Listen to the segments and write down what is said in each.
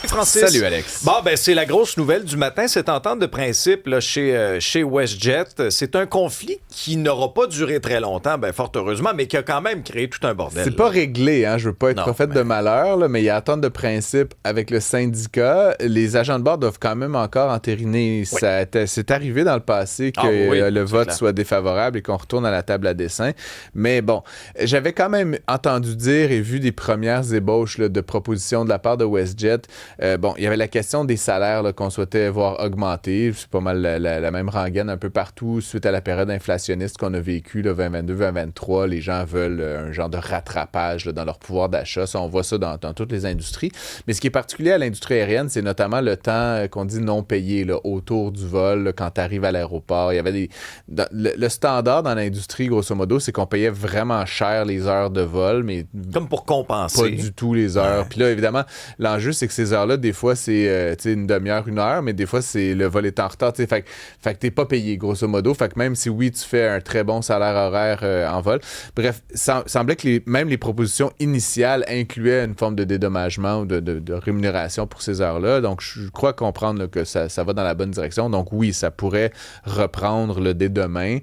Francis. Salut, Alex. Bon, ben c'est la grosse nouvelle du matin, cette entente de principe là, chez WestJet. C'est un conflit qui n'aura pas duré très longtemps, ben fort heureusement, mais qui a quand même créé tout un bordel. C'est pas réglé, hein? Je veux pas être prophète de malheur, là, mais il y a entente de principe avec le syndicat. Les agents de bord doivent quand même encore entériner. Oui. C'est arrivé dans le passé que le vote soit défavorable et qu'on retourne à la table à dessin. Mais bon, j'avais quand même entendu dire et vu des premières ébauches là, de propositions de la part de WestJet. Bon, il y avait la question des salaires là, qu'on souhaitait voir augmenter. C'est pas mal la même rengaine un peu partout suite à la période inflationniste qu'on a vécue, 2022-2023. Les gens veulent un genre de rattrapage là, dans leur pouvoir d'achat. Ça, on voit ça dans toutes les industries. Mais ce qui est particulier à l'industrie aérienne, c'est notamment le temps qu'on dit non payé là, autour du vol, là, quand tu arrives à l'aéroport. Il y avait le standard dans l'industrie, grosso modo, c'est qu'on payait vraiment cher les heures de vol, mais comme pour compenser. Pas du tout les heures. Puis là, évidemment, l'enjeu, c'est que ces heures-là, des fois, c'est une demi-heure, une heure, mais des fois, c'est le vol est en retard. Fait que t'es pas payé, grosso modo. Fait que même si, oui, tu fais un très bon salaire horaire en vol. Bref, ça semblait que même les propositions initiales incluaient une forme de dédommagement ou de rémunération pour ces heures-là. Donc, je crois comprendre là, que ça va dans la bonne direction. Donc, oui, ça pourrait reprendre là, dès demain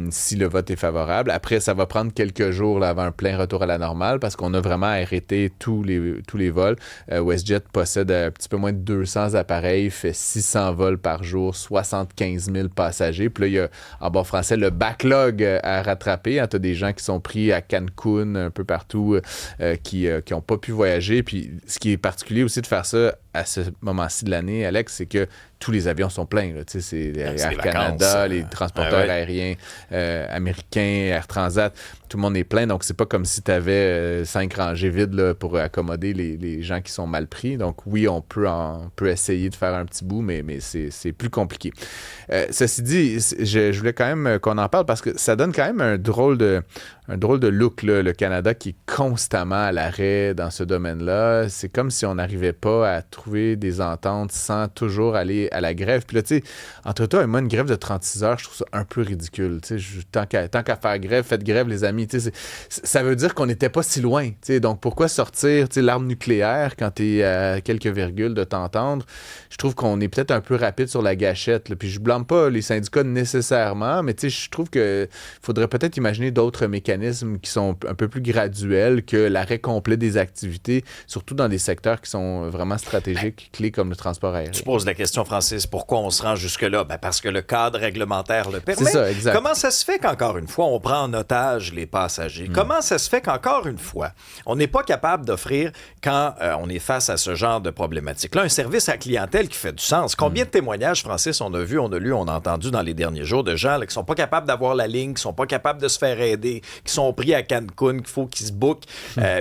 si le vote est favorable. Après, ça va prendre quelques jours là, avant un plein retour à la normale parce qu'on a vraiment arrêté tous les vols. WestJet possède un petit peu moins de 200 appareils, fait 600 vols par jour, 75 000 passagers. Puis là, il y a, en bon français, le backlog à rattraper. Hein, tu as des gens qui sont pris à Cancun, un peu partout, qui n'ont pas pu voyager. Puis ce qui est particulier aussi de faire ça à ce moment-ci de l'année, Alex, c'est que tous les avions sont pleins. Là. C'est Air Canada, les transporteurs aériens américains, Air Transat, tout le monde est plein. Donc, c'est pas comme si tu avais 5 rangées vides là, pour accommoder les gens qui sont mal pris. Donc, oui, on peut essayer de faire un petit bout, mais c'est plus compliqué. Ceci dit, je voulais quand même qu'on en parle parce que ça donne quand même un drôle de look, là, le Canada qui est constamment à l'arrêt dans ce domaine-là. C'est comme si on n'arrivait pas à trouver des ententes sans toujours aller à la grève. Puis là, tu sais, entre toi et moi, une grève de 36 heures, je trouve ça un peu ridicule. Tu sais, tant qu'à faire grève, faites grève, les amis. Tu sais, ça veut dire qu'on n'était pas si loin. Tu sais, donc, pourquoi sortir l'arme nucléaire quand tu es à quelques virgules de t'entendre? Je trouve qu'on est peut-être un peu rapide sur la gâchette. Là. Puis je blâme pas les syndicats nécessairement, mais tu sais, je trouve qu'il faudrait peut-être imaginer d'autres mécanismes qui sont un peu plus graduels que l'arrêt complet des activités, surtout dans des secteurs qui sont vraiment stratégiques, clés comme le transport aérien. Tu poses la question, Francis, pourquoi on se rend jusque-là? Ben parce que le cadre réglementaire le permet. C'est ça, exact. Comment ça se fait qu'encore une fois, on prend en otage les passagers? Comment ça se fait qu'encore une fois, on n'est pas capable d'offrir, quand on est face à ce genre de problématique-là, un service à clientèle qui fait du sens? Combien de témoignages, Francis, on a vu, on a lu, on a entendu dans les derniers jours de gens là, qui sont pas capables d'avoir la ligne, qui sont pas capables de se faire aider, qui sont pris à Cancun, qu'il faut qu'ils se bookent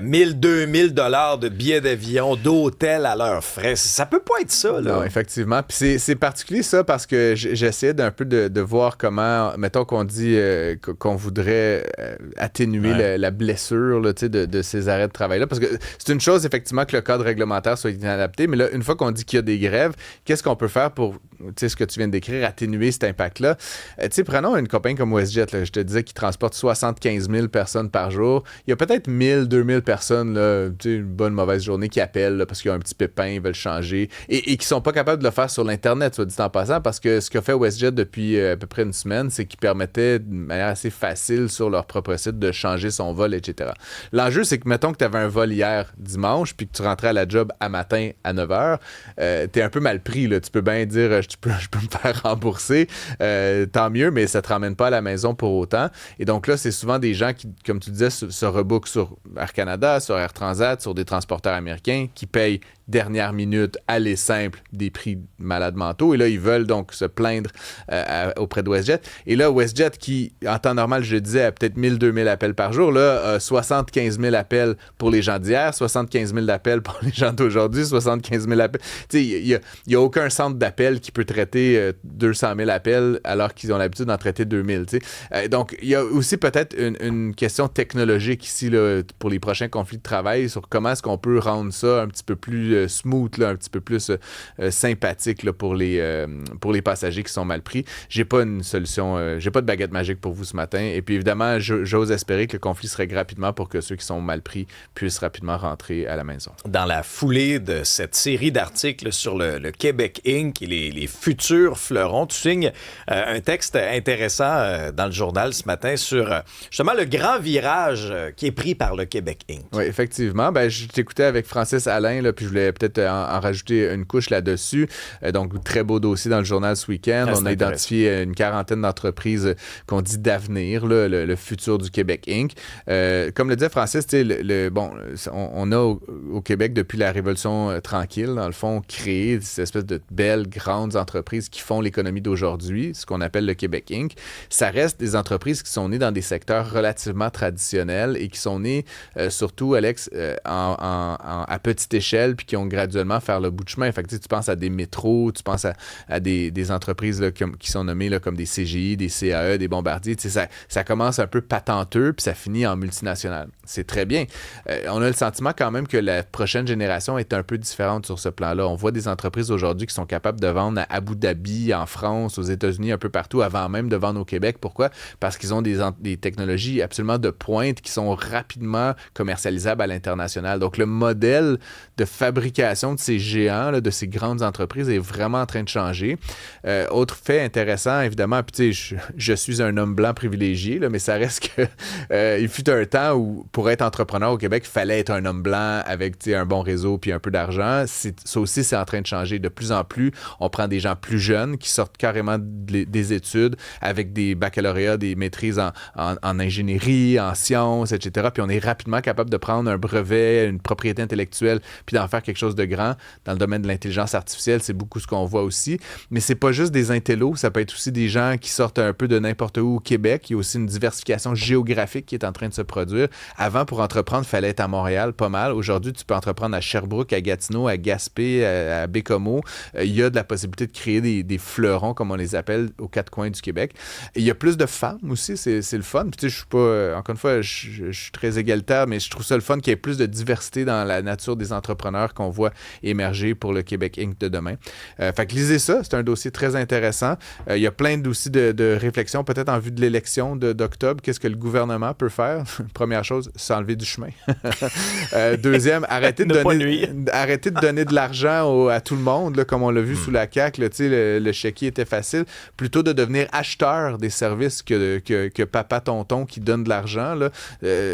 1000, 2000 $ de billets d'avion, d'hôtel à leurs frais. Ça peut pas être ça, là. Non, effectivement. Puis c'est particulier, ça, parce que j'essayais d'un peu de voir comment, mettons qu'on dit qu'on voudrait atténuer la blessure là, de ces arrêts de travail-là. Parce que c'est une chose, effectivement, que le cadre réglementaire soit inadapté, mais là, une fois qu'on dit qu'il y a des grèves, qu'est-ce qu'on peut faire pour, ce que tu viens de décrire, atténuer cet impact-là? Prenons une compagnie comme WestJet, là, je te disais, qui transporte 75 000 personnes par jour. Il y a peut-être 1000, 2000 personnes, là, une bonne, mauvaise journée, qui appellent là, parce qu'ils ont un petit pépin, ils veulent changer, et qui sont pas capables de le faire sur l'Internet, soit dit en passant, parce que ce qu'a fait WestJet depuis à peu près une semaine, c'est qu'ils permettaient de manière assez facile sur leur propre site de changer son vol, etc. L'enjeu, c'est que, mettons que tu avais un vol hier dimanche, puis que tu rentrais à la job à matin à 9h, t'es un peu mal pris, là. Tu peux bien dire, je peux me faire rembourser, tant mieux, mais ça te ramène pas à la maison pour autant. Et donc là, c'est souvent des gens qui, comme tu disais, se rebookent sur Air Canada, sur Air Transat, sur des transporteurs américains qui payent dernière minute, aller simple, des prix malades mentaux. Et là, ils veulent donc se plaindre auprès de WestJet. Et là, WestJet, qui, en temps normal, je disais, a peut-être 1000, 2000 appels par jour, là, 75 000 appels pour les gens d'hier, 75 000 appels pour les gens d'aujourd'hui, 75 000 appels. Tu sais, il n'y a aucun centre d'appel qui peut traiter 200 000 appels alors qu'ils ont l'habitude d'en traiter 2000. Tu sais. Donc, il y a aussi peut-être une question technologique ici là, pour les prochains conflits de travail sur comment est-ce qu'on peut rendre ça un petit peu plus plus smooth, là, un petit peu plus sympathique là, pour les passagers qui sont mal pris. J'ai pas une solution, j'ai pas de baguette magique pour vous ce matin. Et puis évidemment, j'ose espérer que le conflit se règle rapidement pour que ceux qui sont mal pris puissent rapidement rentrer à la maison. Dans la foulée de cette série d'articles sur le Québec Inc. et les futurs fleurons, tu signes un texte intéressant dans le journal ce matin sur justement le grand virage qui est pris par le Québec Inc. Oui, effectivement. Je t'écoutais avec Francis Alain, là, puis je voulais peut-être en rajouter une couche là-dessus. Donc, très beau dossier dans le journal ce week-end. On a identifié une quarantaine d'entreprises qu'on dit d'avenir, là, le futur du Québec Inc. Comme le disait Francis, on a au Québec, depuis la Révolution tranquille, dans le fond, créé cette espèce de belles, grandes entreprises qui font l'économie d'aujourd'hui, ce qu'on appelle le Québec Inc. Ça reste des entreprises qui sont nées dans des secteurs relativement traditionnels et qui sont nées, surtout, Alex, à petite échelle, puis qui ont graduellement fait le bout de chemin. Fait que, tu penses à des métros, tu penses à des entreprises là, qui sont nommées là, comme des CGI, des CAE, des Bombardier. Ça commence un peu patenteux, puis ça finit en multinational. C'est très bien. On a le sentiment quand même que la prochaine génération est un peu différente sur ce plan-là. On voit des entreprises aujourd'hui qui sont capables de vendre à Abu Dhabi, en France, aux États-Unis, un peu partout, avant même de vendre au Québec. Pourquoi? Parce qu'ils ont des technologies absolument de pointe qui sont rapidement commercialisables à l'international. Donc, le modèle de fabrication de ces géants, là, de ces grandes entreprises est vraiment en train de changer. Autre fait intéressant, évidemment, puis tu sais, je suis un homme blanc privilégié, là, mais ça reste que il fut un temps où, pour être entrepreneur au Québec, il fallait être un homme blanc avec un bon réseau puis un peu d'argent. Ça aussi, c'est en train de changer. De plus en plus, on prend des gens plus jeunes qui sortent carrément des études avec des baccalauréats, des maîtrises en ingénierie, en sciences, etc. Puis on est rapidement capable de prendre un brevet, une propriété intellectuelle, puis d'en faire quelque chose de grand. Dans le domaine de l'intelligence artificielle, c'est beaucoup ce qu'on voit aussi. Mais c'est pas juste des intellos, ça peut être aussi des gens qui sortent un peu de n'importe où au Québec. Il y a aussi une diversification géographique qui est en train de se produire. Avant, pour entreprendre, il fallait être à Montréal, pas mal. Aujourd'hui, tu peux entreprendre à Sherbrooke, à Gatineau, à Gaspé, à Bécomo. Il y a de la possibilité de créer des fleurons, comme on les appelle, aux quatre coins du Québec. Et il y a plus de femmes aussi, c'est le fun. Puis tu sais, je suis pas, encore une fois, je suis très égalitaire, mais je trouve ça le fun qu'il y ait plus de diversité dans la nature des entrepreneurs qu'on voit émerger pour le Québec Inc. de demain. Fait que lisez ça, c'est un dossier très intéressant. Il y a plein aussi de réflexions, peut-être en vue de l'élection d'octobre. Qu'est-ce que le gouvernement peut faire? Première chose, s'enlever du chemin. Deuxième, arrêter de donner de l'argent à tout le monde, là, comme on l'a vu sous la CAQ. Là, le chéquier était facile. Plutôt de devenir acheteur des services que papa tonton qui donne de l'argent. Là.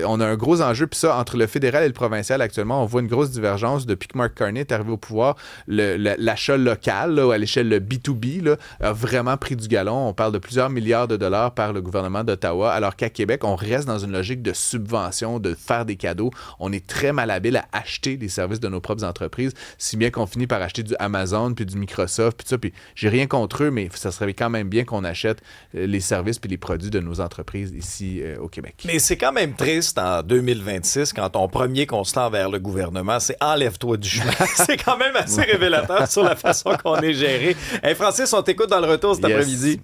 On a un gros enjeu. Puis ça, entre le fédéral et le provincial, actuellement, on voit une grosse divergence. Depuis que Mark Carney est arrivé au pouvoir, l'achat local, là, à l'échelle B2B, là, a vraiment pris du galon. On parle de plusieurs milliards de dollars par le gouvernement d'Ottawa, alors qu'à Québec, on reste dans une logique de subvention, de faire des cadeaux. On est très malhabile à acheter des services de nos propres entreprises, si bien qu'on finit par acheter du Amazon, puis du Microsoft, puis ça. Puis j'ai rien contre eux, mais ça serait quand même bien qu'on achète les services puis les produits de nos entreprises ici au Québec. Mais c'est quand même triste en 2026 quand ton premier constat envers le gouvernement, c'est enlève-toi du chemin. C'est quand même assez révélateur sur la façon qu'on est géré. Hey Francis, on t'écoute dans le retour cet après-midi.